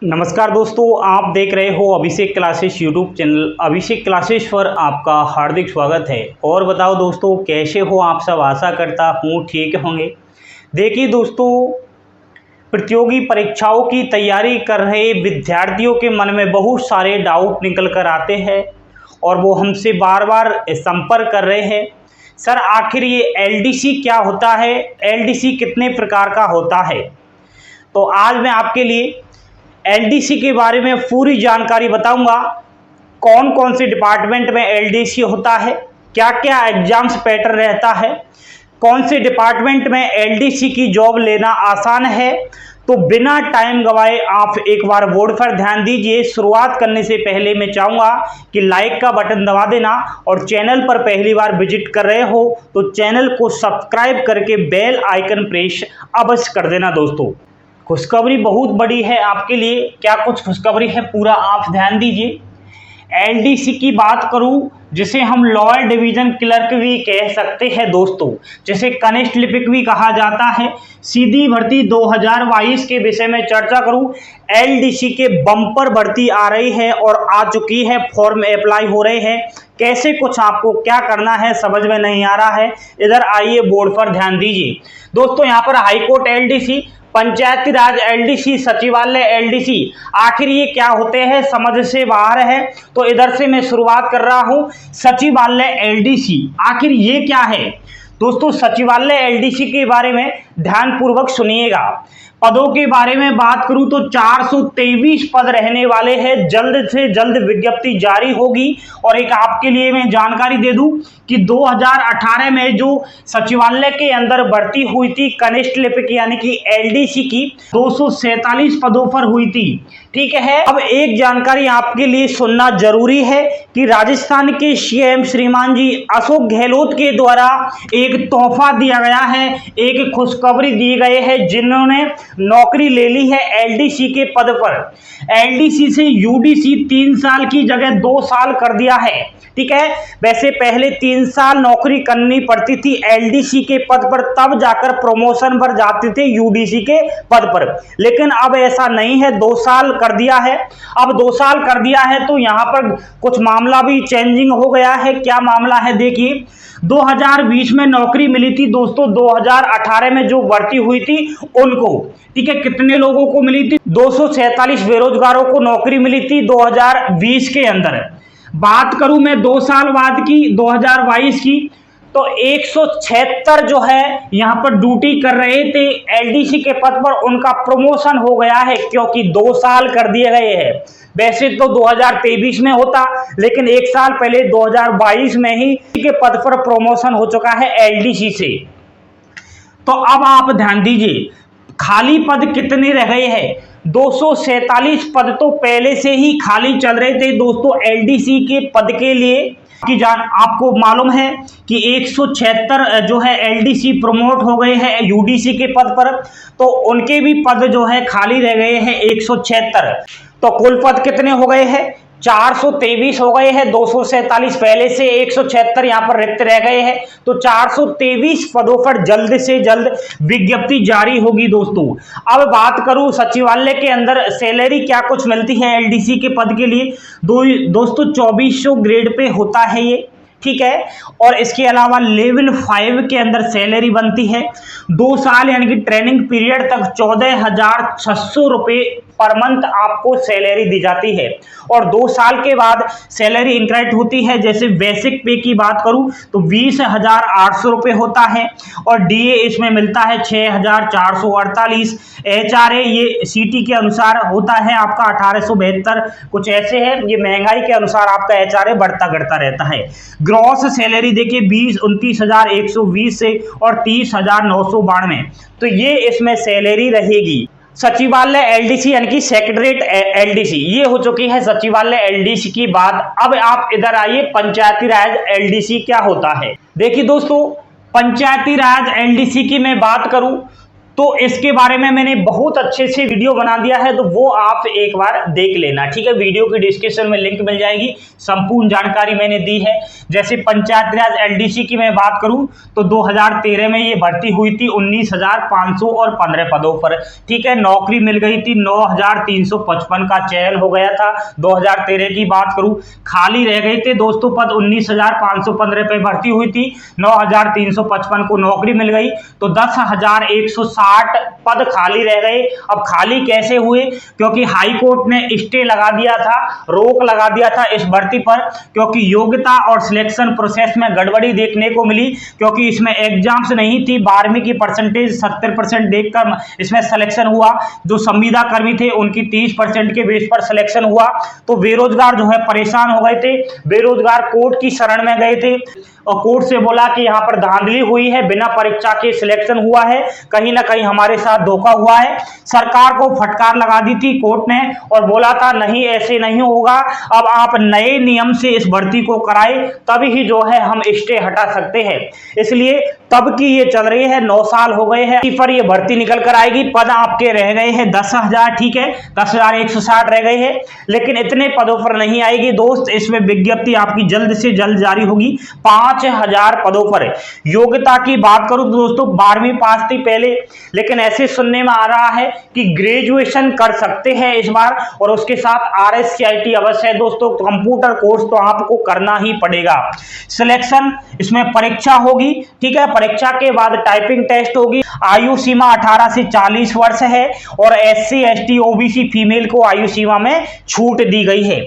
नमस्कार दोस्तों, आप देख रहे हो अभिषेक क्लासेस यूट्यूब चैनल। अभिषेक क्लासेस पर आपका हार्दिक स्वागत है। और बताओ दोस्तों, कैसे हो आप सब? आशा करता हूँ ठीक होंगे। देखिए दोस्तों, प्रतियोगी परीक्षाओं की तैयारी कर रहे विद्यार्थियों के मन में बहुत सारे डाउट निकल कर आते हैं और वो हमसे बार बार संपर्क कर रहे हैं। सर, आखिर ये एलडीसी क्या होता है? एलडीसी कितने प्रकार का होता है? तो आज मैं आपके लिए एलडीसी के बारे में पूरी जानकारी बताऊंगा। कौन कौन से डिपार्टमेंट में एलडीसी होता है, क्या क्या एग्जाम्स पैटर्न रहता है, कौन से डिपार्टमेंट में एलडीसी की जॉब लेना आसान है। तो बिना टाइम गवाए आप एक बार बोर्ड पर ध्यान दीजिए। शुरुआत करने से पहले मैं चाहूँगा कि लाइक का बटन दबा देना और चैनल पर पहली बार विजिट कर रहे हो तो चैनल को सब्सक्राइब करके बेल आइकन प्रेस अवश्य कर देना। दोस्तों, खुशखबरी बहुत बड़ी है आपके लिए। क्या कुछ खुशखबरी है, पूरा आप ध्यान दीजिए। एलडीसी की बात करूं, जिसे हम लोअर डिवीजन क्लर्क भी कह सकते हैं दोस्तों, जिसे कनिष्ठ लिपिक भी कहा जाता है। सीधी भर्ती 2022 के विषय में चर्चा करूं, एलडीसी के बम्पर भर्ती आ रही है और आ चुकी है, फॉर्म अप्लाई हो रहे हैं। कैसे कुछ आपको क्या करना है समझ में नहीं आ रहा है, इधर आइए बोर्ड पर ध्यान दीजिए। दोस्तों, यहाँ पर हाईकोर्ट एलडीसी, पंचायती राज एलडीसी, सचिवालय एलडीसी, आखिर ये क्या होते हैं समझ से बाहर है। तो इधर से मैं शुरुआत कर रहा हूं। सचिवालय एलडीसी आखिर ये क्या है? दोस्तों, सचिवालय एलडीसी के बारे में ध्यानपूर्वक सुनिएगा। पदों के बारे में बात करूं तो 423 पद रहने वाले हैं। जल्द से जल्द विज्ञप्ति जारी होगी। और एक आपके लिए मैं जानकारी दे दूं कि 2018 में जो सचिवालय के अंदर भर्ती हुई थी कनिष्ठ लिपिक यानी कि एलडीसी की, 247 पदों पर हुई थी। ठीक है। अब एक जानकारी आपके लिए सुनना जरूरी है कि राजस्थान के सीएम श्रीमान जी अशोक गहलोत के द्वारा एक तोहफा दिया गया है, एक खुशखबरी दी गई है। जिन्होंने नौकरी ले ली है एलडीसी के पद पर, एलडीसी से यूडीसी 3 साल की जगह 2 साल कर दिया है। ठीक है। वैसे पहले 3 साल नौकरी करनी पड़ती थी एलडीसी के पद पर, तब जाकर प्रमोशन पर जाते थे यूडीसी के पद पर, लेकिन अब ऐसा नहीं है। 2 साल कर दिया है। अब 2 साल कर दिया है तो यहाँ पर कुछ मामला भी चेंजिंग हो गया है। क्या मामला है देखिए, 2020 में नौकरी मिली थी दोस्तों, 2018 में जो भर्ती हुई थी उनको। ठीक है। कितने लोगों को मिली थी? 247 बेरोजगारों को नौकरी मिली थी 2020 के अंदर। बात करूं मैं 2 साल बाद की, 2022 की, तो 176 जो है यहाँ पर ड्यूटी कर रहे थे एलडीसी के पद पर, उनका प्रमोशन हो गया है क्योंकि 2 साल कर दिए गए हैं। वैसे तो 2023 में होता, लेकिन 1 साल पहले 2022 में ही के पद पर प्रमोशन हो चुका है एलडीसी से। तो अब आप ध्यान दीजिए, खाली पद कितने रह गए हैं? 247 पद तो पहले से ही खाली चल रहे थे दोस्तों एलडीसी के पद के लिए। की जान आपको मालूम है कि 176 जो है एलडीसी प्रमोट हो गए हैं यूडीसी के पद पर, तो उनके भी पद जो है खाली रह गए हैं 176। तो कुल पद कितने हो गए हैं? 423 हो गए हैं। 247 पहले से, 176 यहाँ पर रिक्त रह गए हैं। तो 423 पदों पर जल्द से जल्द विज्ञप्ति जारी होगी दोस्तों। अब बात करूं सचिवालय के अंदर सैलरी क्या कुछ मिलती है एलडीसी के पद के लिए। दोस्तों, 2400 ग्रेड पे होता है ये। ठीक है। और इसके अलावा लेवल 5 के अंदर सैलरी बनती है। 2 साल यानी कि ट्रेनिंग पीरियड तक 14,600 रुपये पर मंथ आपको सैलरी दी जाती है। और 2 साल के बाद सैलरी इंक्रीमेंट होती है। जैसे बेसिक पे की बात करूं तो 20,800 रुपये होता है और डीए इसमें मिलता है 6,448। एचआरए ये सीटी के अनुसार होता है आपका 1872, कुछ ऐसे है। ये महंगाई के अनुसार आपका एचआरए बढ़ता घटता रहता है। ग्रॉस सैलरी देखिए 29,120 से और 30,992, तो ये इसमें सैलरी रहेगी। सचिवालय एलडीसी यानी कि सेक्रेटरीट एलडीसी, ये हो चुकी है सचिवालय एलडीसी की बात। अब आप इधर आइए, पंचायती राज एलडीसी क्या होता है। देखिए दोस्तों, पंचायती राज एलडीसी की मैं बात करूं तो इसके बारे में मैंने बहुत अच्छे से वीडियो बना दिया है, तो वो आप एक बार देख लेना, ठीक है। वीडियो की डिस्क्रिप्शन में लिंक मिल जाएगी, संपूर्ण जानकारी मैंने दी है। जैसे पंचायत राज एलडीसी की मैं बात करूं तो 2013 में ये भर्ती हुई थी 19,515 पदों पर, ठीक है। नौकरी मिल गई थी 9,355 का चयन हो गया था। 2013 की बात करूं, खाली रह गए थे दोस्तों पद 19,515 पे भर्ती हुई थी, 9,355 को नौकरी मिल गई, तो 10,160 पद खाली रह गए। अब खाली कैसे हुए? क्योंकि हाई कोर्ट ने स्टे लगा दिया था, रोक लगा दिया था इस भर्ती पर, क्योंकि योग्यता और सिलेक्शन प्रोसेस में गड़बड़ी देखने को मिली। क्योंकि इसमें एग्जाम्स नहीं थी, 12वीं की परसेंटेज 70% देखकर इसमें सिलेक्शन हुआ। जो संविदा कर्मी थे उनकी 30% के बेस पर सिलेक्शन हुआ। तो बेरोजगार जो है परेशान हो गए थे, बेरोजगार कोर्ट की शरण में गए थे और कोर्ट से बोला कि यहाँ पर धांधली हुई है, बिना परीक्षा के सिलेक्शन हुआ है, कहीं ना कहीं हमारे साथ धोखा हुआ है। सरकार को फटकार लगा दी थी कोर्ट ने और बोला था नहीं, ऐसे नहीं होगा, अब आप नए नियम से इस भर्ती को कराए, तभी ही जो है हम स्टे हटा सकते हैं। इसलिए तब की ये चल रही है, 9 साल हो गए हैं, पर ये भर्ती निकल कर आएगी। पद आपके रह गए हैं 10,000, ठीक है, 10,160 रह गए हैं, लेकिन इतने पदों पर नहीं आएगी दोस्त। इसमें विज्ञप्ति आपकी जल्द से जल्द जारी होगी 5,000 पदों पर। योग्यता की बात करूं तो दोस्तों 12वीं पास थी पहले, लेकिन ऐसे सुनने में आ रहा है कि ग्रेजुएशन कर सकते हैं इस बार, और उसके साथ RSCIT अवश्य है दोस्तों। कंप्यूटर कोर्स तो आपको करना ही पड़ेगा। सिलेक्शन इसमें परीक्षा होगी, ठीक है, परीक्षा के बाद टाइपिंग टेस्ट होगी। आयु सीमा 18 से 40 वर्ष है और SC ST OBC फीमेल को आयु सीमा में छूट दी गई है।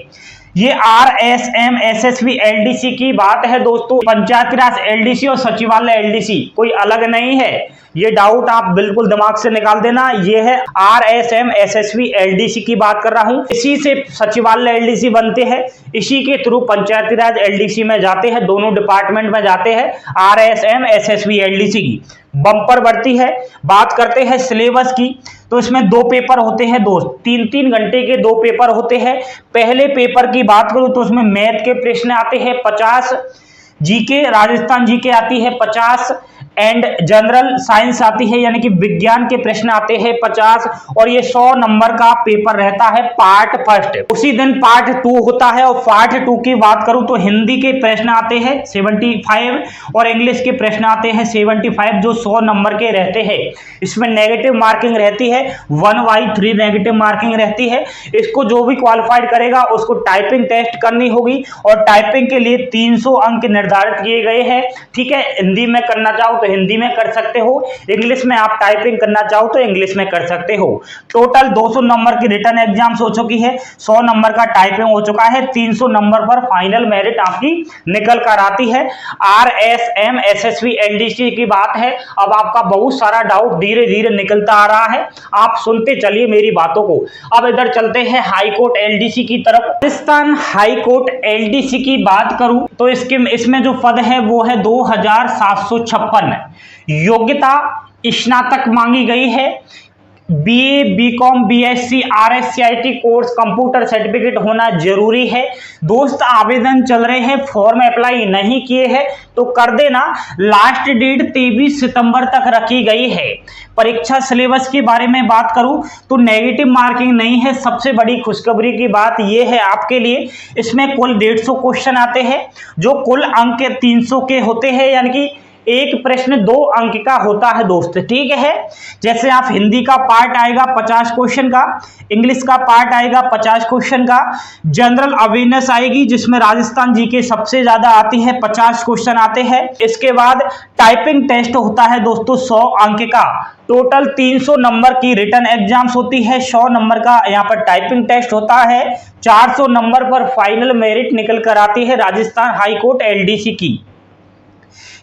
ये RSM SSB LDC की बात है दोस्तों। पंचायत राज LDC और सचिवालय LDC कोई अलग नहीं है, ये डाउट आप बिल्कुल दिमाग से निकाल देना। ये है RSM SSB LDC की बात कर रहा हूं, इसी से सचिवालय LDC बनते हैं, इसी के थ्रू पंचायती राज LDC में जाते हैं, दोनों डिपार्टमेंट में जाते हैं RSM SSB LDC की। बम्पर बढ़ती है। बात करते हैं सिलेबस की, तो इसमें 2 पेपर होते हैं दोस्त, 3-3 घंटे के 2 पेपर होते हैं। पहले पेपर की बात करूं तो उसमें मैथ के प्रश्न आते हैं 50, जीके राजस्थान जीके आती है 50, एंड जनरल साइंस आती है, यानी कि विज्ञान के प्रश्न आते हैं 50, और ये 100 नंबर का पेपर रहता है पार्ट फर्स्ट। उसी दिन पार्ट 2 होता है, और पार्ट 2 की बात करूं तो हिंदी के प्रश्न आते हैं 75 और इंग्लिश के प्रश्न आते हैं 75, जो 100 नंबर के रहते हैं। इसमें नेगेटिव मार्किंग रहती है, 1/3 नेगेटिव मार्किंग रहती है। इसको जो भी क्वालिफाइड करेगा उसको टाइपिंग टेस्ट करनी होगी, और टाइपिंग के लिए 300 अंक निर्धारित किए गए हैं, ठीक है। हिंदी में करना चाहो तो हिंदी में कर सकते हो, इंग्लिश में आप टाइपिंग करना चाहो तो इंग्लिश में कर सकते हो। टोटल 200 नंबर की रिटर्न एग्जाम्स हो चुकी है, 100 नंबर का टाइपिंग हो चुका है, 300 नंबर पर फाइनल मेरिट आपकी निकल कर आती है। RSM SSB LDC की बात है। अब आपका बहुत सारा डाउट धीरे धीरे निकलता आ रहा है, आप सुनते चलिए मेरी बातों को। अब इधर चलते हैं हाई कोर्ट LDC की तरफ। राजस्थान हाई कोर्ट LDC की बात करूं तो इसमें जो पद है वो है 2,756। योग्यता स्नातक मांगी गई है, BA BCom BSc RSCIT course computer certificate होना जरूरी है दोस्त। आवेदन चल रहे हैं, फॉर्म अप्लाई नहीं किए हैं तो कर देना। लास्ट डेट 23 सितंबर तक रखी गई है। परीक्षा सिलेबस के बारे में बात करूं तो नेगेटिव मार्किंग नहीं है। सबसे बड़ी खुशखबरी की बात यह है आपके लिए, इसमें कुल 150 क्वेश्चन आते हैं, जो कुल अंक 300 के होते हैं, यानी कि एक प्रश्न 2 अंक का होता है दोस्त, ठीक है। जैसे आप हिंदी का पार्ट आएगा 50 क्वेश्चन का, इंग्लिश का पार्ट आएगा 50 क्वेश्चन का, जनरल अवेयरनेस आएगी जिसमें राजस्थान जीके सबसे ज्यादा आती है, 50 क्वेश्चन आते हैं। इसके बाद टाइपिंग टेस्ट होता है दोस्तों 100 अंक का। टोटल 300 नंबर की रिटर्न एग्जाम्स होती है, 100 नंबर का यहाँ पर टाइपिंग टेस्ट होता है, 400 नंबर पर फाइनल मेरिट निकल कर आती है राजस्थान हाई कोर्ट LDC की।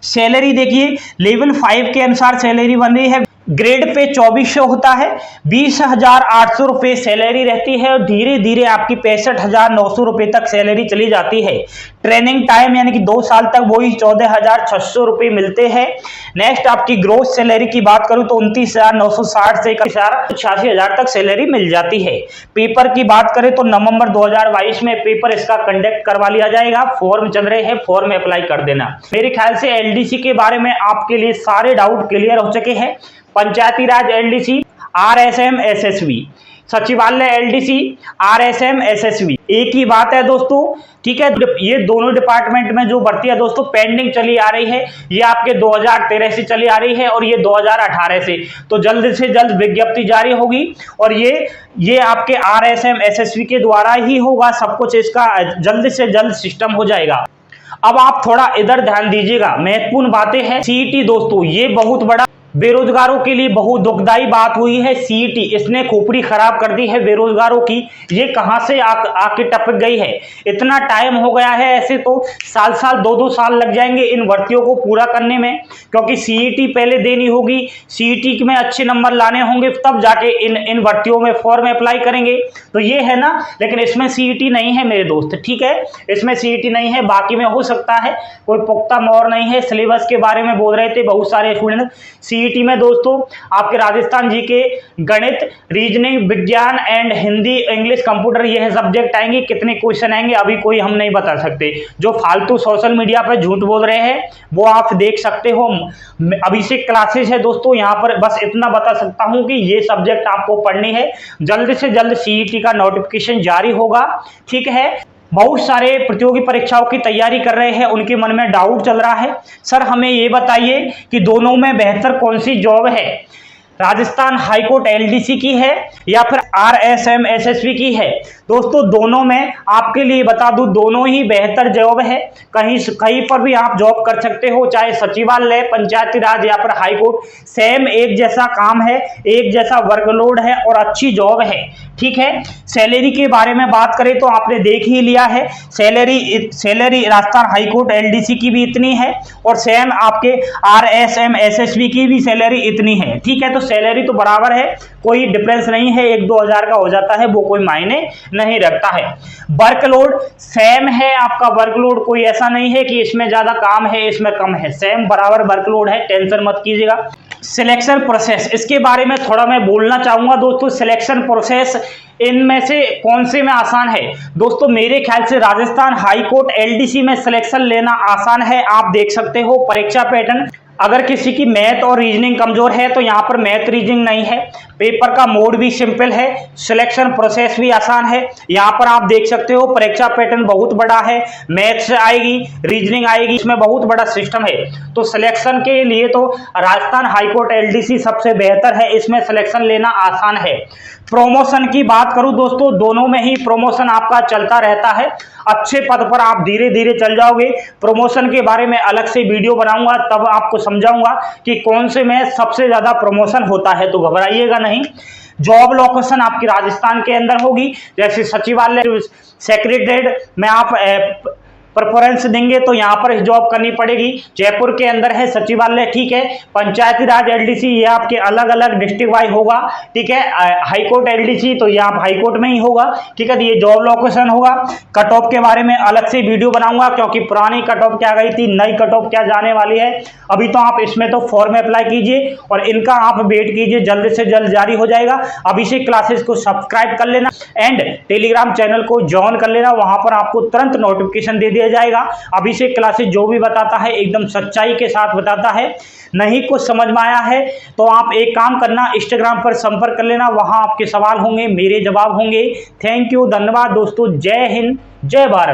सैलरी देखिए, लेवल 5 के अनुसार सैलरी बन रही है। ग्रेड पे 2400 होता है, 20,800 रुपये सैलरी रहती है, और धीरे धीरे आपकी 65,900 रुपये तक सैलरी चली जाती है। ट्रेनिंग टाइम यानी कि 2 साल तक वही 14,600 रुपये मिलते हैं। नेक्स्ट आपकी ग्रोथ सैलरी की बात करूं तो 29,960 से 86,000 तक सैलरी मिल जाती है। पेपर की बात करें तो नवंबर 2022 में पेपर इसका कंडक्ट करवा लिया जाएगा। फॉर्म चल रहे हैं, फॉर्म अप्लाई कर देना। मेरे ख्याल से एलडीसी के बारे में आपके लिए सारे डाउट क्लियर हो चुके हैं। पंचायती राज एलडीसी, आरएसएम एसएसबी, सचिवालय एलडीसी, आरएसएम एसएसबी, एक ही बात है दोस्तों, ठीक है। ये दोनों डिपार्टमेंट में जो भर्ती है दोस्तों पेंडिंग चली आ रही है, ये आपके 2013 से चली आ रही है और ये 2018 से, तो जल्द से जल्द विज्ञप्ति जारी होगी और ये आपके आरएसएम एसएसबी के द्वारा ही होगा। सब कुछ इसका जल्द से जल्द सिस्टम हो जाएगा। अब आप थोड़ा इधर ध्यान दीजिएगा, महत्वपूर्ण बातें हैं। सीईटी दोस्तों ये बहुत बड़ा बेरोजगारों के लिए बहुत दुखदाई बात हुई है। सीईटी इसने खोपड़ी खराब कर दी है बेरोजगारों की। ये कहां से आके टपक गई है। इतना टाइम हो गया है, ऐसे तो साल 2-2 साल लग जाएंगे इन भर्तियों को पूरा करने में, क्योंकि सीईटी पहले देनी होगी, सीईटी में अच्छे नंबर लाने होंगे, तब जाके इन भर्तियों में फॉर्म अप्लाई करेंगे। तो ये है ना, लेकिन इसमें सीईटी नहीं है मेरे दोस्त, ठीक है, इसमें सीईटी नहीं है। बाकी में हो सकता है कोई पुख्ता मोहर नहीं है। सिलेबस के बारे में बोल रहे थे बहुत सारे स्टूडेंट। सीईटी में दोस्तों आपके राजस्थान जी के गणित, रीजनिंग, विज्ञान एंड हिंदी, इंग्लिश, कंप्यूटर, ये सब्जेक्ट आएंगे। कितने क्वेश्चन आएंगे अभी कोई हम नहीं बता सकते। जो फालतू सोशल मीडिया पर झूठ बोल रहे हैं वो आप देख सकते हो। अभिषेक क्लासेस है दोस्तों, यहाँ पर बस इतना बता सकता हूं कि ये सब्जेक्ट आपको पढ़नी है। जल्द से जल्द सीईटी का नोटिफिकेशन जारी होगा, ठीक है। बहुत सारे प्रतियोगी परीक्षाओं की तैयारी कर रहे हैं, उनके मन में डाउट चल रहा है, सर हमें ये बताइए कि दोनों में बेहतर कौन सी जॉब है, राजस्थान हाईकोर्ट एलडीसी की है या फिर आरएसएम एसएसबी की है। दोस्तों दोनों में आपके लिए बता दूं, दोनों ही बेहतर जॉब है। कहीं पर भी आप जॉब कर सकते हो, चाहे सचिवालय, पंचायती राज या फिर हाईकोर्ट, सेम एक जैसा काम है, एक जैसा वर्कलोड है और अच्छी जॉब है, ठीक है। सैलरी के बारे में बात करें तो आपने देख ही लिया है, सैलरी राजस्थान हाईकोर्ट एलडीसी की भी इतनी है और सेम आपके आरएसएम एसएसबी की भी सैलरी इतनी है, ठीक है। तो सैलरी तो बराबर है, कोई डिफरेंस नहीं है, 1-2 हज़ार का हो जाता है, वो कोई मायने नहीं रखता है। वर्कलोड सेम है, आपका वर्कलोड कोई ऐसा नहीं है कि इसमें ज्यादा काम है इसमें कम है, सेम बराबर वर्कलोड है, टेंशन मत कीजिएगा। सिलेक्शन प्रोसेस, इसके बारे में थोड़ा मैं बोलना चाहूंगा दोस्तों। सिलेक्शन प्रोसेस इनमें से कौन से में आसान है दोस्तों? मेरे ख्याल से राजस्थान हाईकोर्ट एलडीसी में सिलेक्शन लेना आसान है। आप देख सकते हो परीक्षा पैटर्न, अगर किसी की मैथ और रीजनिंग कमजोर है तो यहाँ पर मैथ रीजनिंग नहीं है। पेपर का मोड भी सिंपल है, सिलेक्शन प्रोसेस भी आसान है। यहाँ पर आप देख सकते हो परीक्षा पैटर्न बहुत बड़ा है, मैथ्स आएगी, रीजनिंग आएगी, इसमें बहुत बड़ा सिस्टम है। तो सिलेक्शन के लिए तो राजस्थान हाईकोर्ट एलडीसी सबसे बेहतर है, इसमें सिलेक्शन लेना आसान है। प्रमोशन की बात करूं दोस्तों, दोनों में ही प्रमोशन आपका चलता रहता है, अच्छे पद पर आप धीरे धीरे चल जाओगे। प्रमोशन के बारे में अलग से वीडियो बनाऊंगा, तब आपको समझाऊंगा कि कौन से में सबसे ज्यादा प्रमोशन होता है, तो घबराइएगा नहीं। जॉब लोकेशन आपकी राजस्थान के अंदर होगी, जैसे सचिवालय, सेक्रेटरीट में आप प्रेफरेंस देंगे तो यहाँ पर जॉब करनी पड़ेगी। जयपुर के अंदर है सचिवालय, ठीक है। पंचायती राज एलडीसी ये आपके अलग अलग डिस्ट्रिक्ट वाइज होगा, ठीक है। हाईकोर्ट एलडीसी तो ये आप हाईकोर्ट में ही होगा, ठीक है। तो ये जॉब लोकेशन होगा। कट ऑफ के बारे में अलग से वीडियो बनाऊंगा, क्योंकि पुरानी कट ऑफ क्या गई थी, नई कट ऑफ क्या जाने वाली है। अभी तो आप इसमें तो फॉर्म अप्लाई कीजिए और इनका आप वेट कीजिए, जल्द से जल्द जारी हो जाएगा। अभिषेक क्लासेस को सब्सक्राइब कर लेना एंड टेलीग्राम चैनल को ज्वाइन कर लेना, वहां पर आपको तुरंत नोटिफिकेशन दे दिया जाएगा। अभिषेक क्लासेस जो भी बताता है एकदम सच्चाई के साथ बताता है। नहीं कुछ समझ में आया है तो आप एक काम करना, इंस्टाग्राम पर संपर्क कर लेना, वहां आपके सवाल होंगे, मेरे जवाब होंगे। थैंक यू, धन्यवाद दोस्तों। जय हिंद, जय भारत।